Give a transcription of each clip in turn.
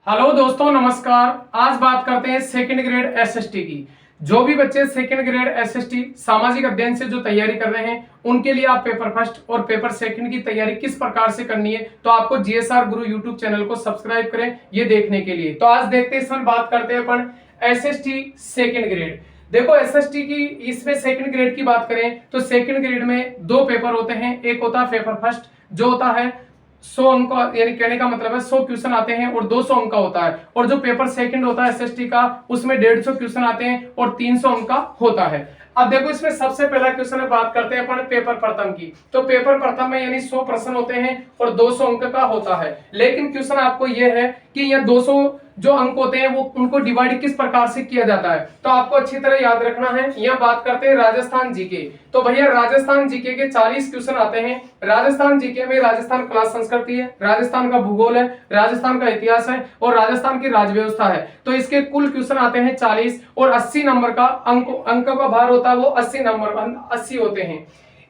Hello दोस्तों, नमस्कार। आज बात करते हैं सेकंड ग्रेड एसएसटी की। जो भी बच्चे सेकंड ग्रेड एसएसटी सामाजिक अध्ययन से जो तैयारी कर रहे हैं उनके लिए आप पेपर फर्स्ट और पेपर सेकंड की तैयारी किस प्रकार से करनी है, तो आपको जीएसआर गुरु यूट्यूब चैनल को सब्सक्राइब करें ये देखने के लिए। तो आज देखते हैं, इसमें बात करते हैं अपन एसएसटी सेकंड ग्रेड। देखो, एसएसटी की इसमें सेकंड ग्रेड की बात करें तो सेकंड ग्रेड में दो पेपर होते हैं। एक होता है पेपर फर्स्ट, जो होता है 100 अंक, यानी कहने का मतलब है 100 क्वेश्चन आते हैं और 200 अंक का होता है। और जो पेपर सेकंड होता है एसएसटी का, उसमें 150 क्वेश्चन आते हैं और 300 अंक का होता है। अब देखो, इसमें सबसे पहला क्वेश्चन है, बात करते हैं अपन पेपर प्रथम की। तो पेपर प्रथम में यानी 100 प्रश्न होते हैं और 200 अंक का होता है। लेकिन क्वेश्चन आपको यह है कि यह 200 जो अंक होते हैं वो उनको डिवाइड किस प्रकार से किया जाता है, तो आपको अच्छी तरह याद रखना है। यहाँ बात करते हैं राजस्थान जीके। तो भैया राजस्थान जीके के 40 क्वेश्चन आते हैं। राजस्थान जीके में राजस्थान क्लास संस्कृति है, राजस्थान का भूगोल है, राजस्थान का इतिहास है और राजस्थान की राज्य व्यवस्था है। तो इसके कुल क्वेश्चन आते हैं 40 और 80 नंबर का अंक का भार होता है वो 80 नंबर 80 होते हैं।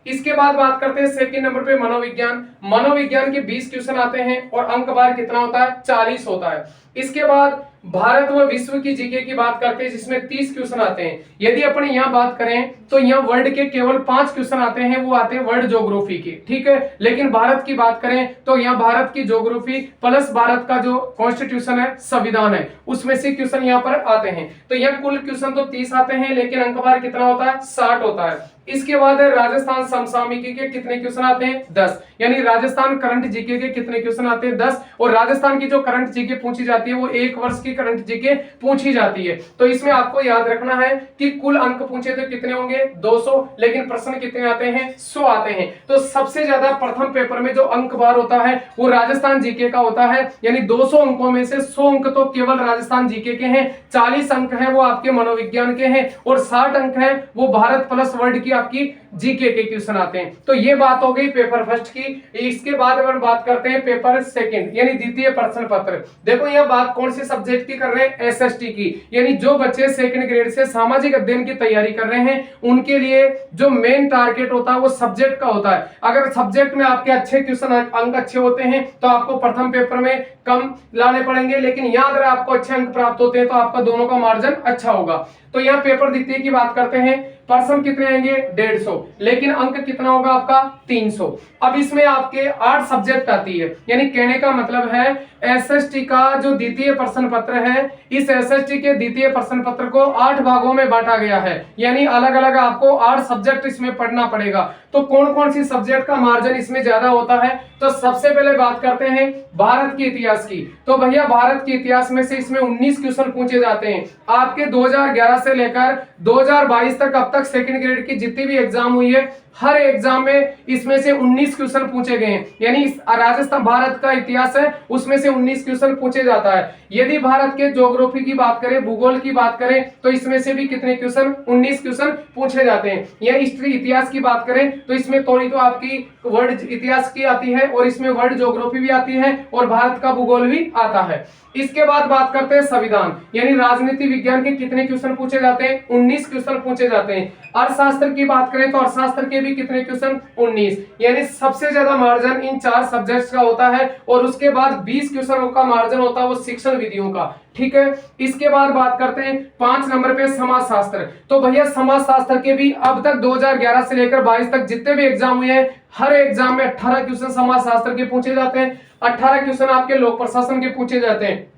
इसके बाद बात करते हैं सेकंड नंबर पे मनोविज्ञान। मनोविज्ञान के 20 क्वेश्चन आते हैं और अंक भार कितना होता है, 40 होता है। इसके बाद भारत व विश्व की जीके की बात करते हैं, जिसमें 30 क्वेश्चन आते हैं। यदि अपन यहाँ बात करें तो यहाँ वर्ल्ड के केवल 5 क्वेश्चन आते हैं, वो आते हैं वर्ल्ड ज्योग्राफी के, ठीक है। लेकिन भारत की बात करें तो यहाँ भारत की ज्योग्राफी प्लस भारत का जो कॉन्स्टिट्यूशन है, संविधान है, उसमें से क्वेश्चन यहाँ पर आते हैं। तो यहाँ कुल क्वेश्चन तो 30 आते हैं, लेकिन अंक भार कितना होता है, 60 होता है। इसके बाद है राजस्थान समसामयिकी के कितने क्वेश्चन आते हैं, 10। यानी राजस्थान करंट जीके के कितने क्वेश्चन आते हैं, 10। और राजस्थान की जो करंट जीके पूछी जाती है वो 1 वर्ष की करंट जीके पूछी जाती है। तो इसमें आपको याद रखना है कि कुल अंक पूछे तो कितने होंगे, 200, लेकिन प्रश्न कितने आते हैं, 100 आते हैं। तो सबसे ज्यादा प्रथम पेपर में जो अंक भार होता है वो राजस्थान जीके का होता है। यानी 200 अंकों में से 100 अंक तो केवल राजस्थान जीके के हैं, 40 अंक हैं वो आपके मनोविज्ञान के हैं और 60 अंक हैं वो भारत प्लस वर्ल्ड की आपकी जीके के क्वेश्चन आते हैं। तो ये बात हो गई पेपर फर्स्ट की। इसके बाद अपन बात करते हैं पेपर सेकंड यानी द्वितीय प्रश्न पत्र। देखो यह बात कौन से सब्जेक्ट की कर रहे हैं, एसएसटी की। यानी जो बच्चे सेकंड ग्रेड से सामाजिक अध्ययन की तैयारी कर रहे हैं उनके लिए जो मेन टारगेट होता है वो सब्जेक्ट का होता है। अगर सब्जेक्ट में आपके अच्छे क्वेश्चन अंक अच्छे होते हैं तो आपको प्रथम पेपर में कम लाने पड़ेंगे, लेकिन यहाँ अगर आपको अच्छे अंक प्राप्त होते हैं तो आपका दोनों का मार्जिन अच्छा होगा। तो यहाँ पेपर द्वितीय की बात करते हैं, पर्सन कितने आएंगे, 150, लेकिन अंक कितना होगा आपका, 300। अब इसमें आपके 8 सब्जेक्ट आती है। यानी कहने का मतलब है एसएसटी का जो द्वितीय प्रश्न पत्र है, इस एसएसटी के द्वितीय प्रश्न पत्र को 8 भागों में बांटा गया है। यानी अलग अलग आपको 8 सब्जेक्ट इसमें पढ़ना पड़ेगा। तो कौन कौन सी सब्जेक्ट का मार्जिन इसमें ज्यादा होता है, तो सबसे पहले बात करते हैं भारत के इतिहास की। तो भैया भारत के इतिहास में से इसमें 19 क्वेश्चन पूछे जाते हैं। आपके 2011 से लेकर 2022 तक अब तक सेकंड ग्रेड की जितनी भी एग्जाम हुई है, हर एग्जाम में इसमें से 19 क्वेश्चन पूछे गए हैं। यानी राजस्थान भारत का इतिहास है उसमें से 19 क्वेश्चन पूछे जाता है। यदि भारत के ज्योग्राफी की बात करें, भूगोल की बात करें, तो इसमें से भी कितने क्वेश्चन, 19 क्वेश्चन पूछे जाते हैं। या हिस्ट्री इतिहास की बात करें तो इसमें थोड़ी तो आपकी वर्ल्ड इतिहास की आती है और इसमें वर्ल्ड ज्योग्राफी भी आती है और भारत का भूगोल भी आता है। इसके बाद बात करते हैं संविधान यानी राजनीति विज्ञान के कितने क्वेश्चन पूछे जाते हैं, 19 क्वेश्चन पूछे जाते हैं। अर्थशास्त्र की बात करें तो अर्थशास्त्र के भी कितने क्वेश्चन, 19। यानी सबसे ज्यादा मार्जिन इन 4 सब्जेक्ट्स का होता है और उसके बाद 20 क्वेश्चनों का मार्जिन होता है वो शिक्षण विधियों का, ठीक है। इसके बाद बात करते हैं 5 नंबर पे समाजशास्त्र। तो भैया समाजशास्त्र के भी अब तक 2011 से लेकर 22 तक जितने भी एग्जाम हुए हैं, हर एग्जाम में 18 क्वेश्चन समाजशास्त्र के पूछे जाते हैं, 18 क्वेश्चन आपके लोक प्रशासन के पूछे जाते हैं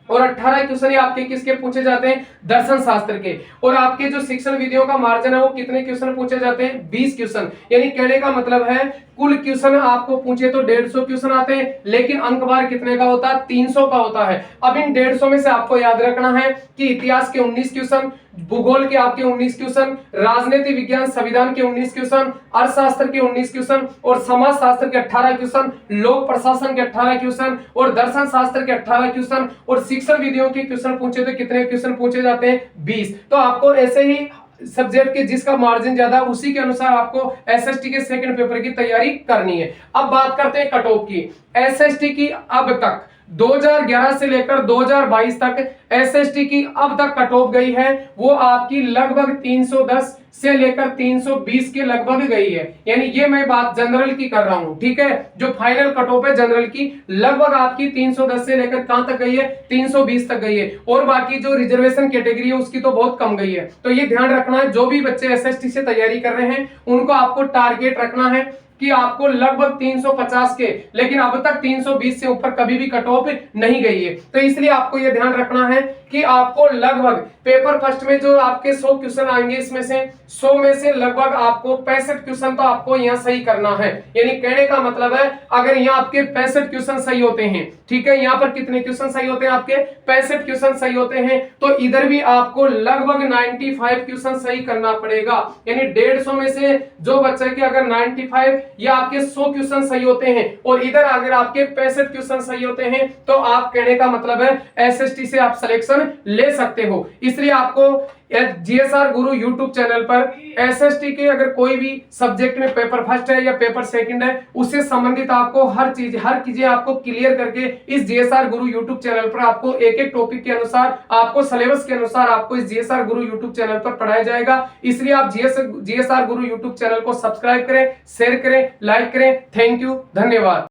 और 18 क्वेश्चन आपके किसके पूछे जाते हैं, दर्शन शास्त्र के। और आपके जो शिक्षण विधियों का मार्जिन है वो कितने क्वेश्चन पूछे जाते हैं, 20 क्वेश्चन। यानी कहने का मतलब है कुल क्वेश्चन आपको पूछे तो 150 क्वेश्चन आते हैं, लेकिन अंक भार कितने का होता है, 300 का होता है। अब इन 150 में से आपको याद रखना है कि इतिहास के 19 क्वेश्चन, भूगोल के आपके 19 क्वेश्चन, राजनीति विज्ञान संविधान के 19 क्वेश्चन, अर्थशास्त्र के 19 क्वेश्चन और समाजशास्त्र के 18 क्वेश्चन, लोक प्रशासन के 18 क्वेश्चन और दर्शन शास्त्र के 18 क्वेश्चन और शिक्षण विधियों के क्वेश्चन पूछे तो कितने क्वेश्चन पूछे जाते हैं, 20। तो आपको ऐसे ही सब्जेक्ट के जिसका मार्जिन ज्यादा उसी के अनुसार आपको एसएसटी के सेकंड पेपर की तैयारी करनी है। अब बात करते हैं कट ऑफ की। एसएसटी की अब तक 2011 से लेकर 2022 तक एसएसटी की अब तक कट ऑफ गई है वो आपकी लगभग 310 से लेकर 320 के लगभग गई है, यानी ये मैं बात जनरल की कर रहा हूं, ठीक है। जो फाइनल कट ऑफ है जनरल की लगभग आपकी 310 से लेकर कहां तक गई है, 320 तक गई है, और बाकी जो रिजर्वेशन कैटेगरी है उसकी तो बहुत कम गई है। तो ये ध्यान रखना है, जो भी बच्चे एसएसटी से तैयारी कर रहे हैं उनको आपको टारगेट रखना है कि आपको लगभग 350 के, लेकिन अब तक 320 से ऊपर कभी भी कट ऑफ नहीं गई है। तो इसलिए आपको यह ध्यान रखना है कि आपको लगभग पेपर फर्स्ट में जो आपके 100 क्वेश्चन आएंगे, इसमें से 100 में से लगभग आपको 65 क्वेश्चन तो आपको यहाँ सही करना है। यानी कहने का मतलब है अगर यहाँ आपके 65 क्वेश्चन सही होते हैं, ठीक है, यहाँ पर कितने क्वेश्चन सही होते हैं, आपके 65 क्वेश्चन सही होते हैं, तो इधर भी आपको लगभग 95 क्वेश्चन सही करना पड़ेगा। यानी 150 में से जो बच्चे के अगर 95 या आपके 100 क्वेश्चन सही होते हैं और इधर अगर आपके 65 क्वेश्चन सही होते हैं, तो आप कहने का मतलब है एसएसटी से आप सिलेक्शन ले सकते हो। इसलिए आपको जीएसआर गुरु यूट्यूब चैनल पर एसएसटी के अगर कोई भी सब्जेक्ट में पेपर फर्स्ट है या पेपर सेकंड है, उससे संबंधित आपको हर चीजें आपको क्लियर करके इस जीएसआर गुरु यूट्यूब चैनल पर आपको एक एक टॉपिक के अनुसार, आपको सिलेबस के अनुसार आपको इस जीएसआर गुरु यूट्यूब चैनल पर पढ़ाया जाएगा। इसलिए आप जीएसआर गुरु यूट्यूब चैनल को सब्सक्राइब करें, शेयर करें, लाइक करें। थैंक यू, धन्यवाद।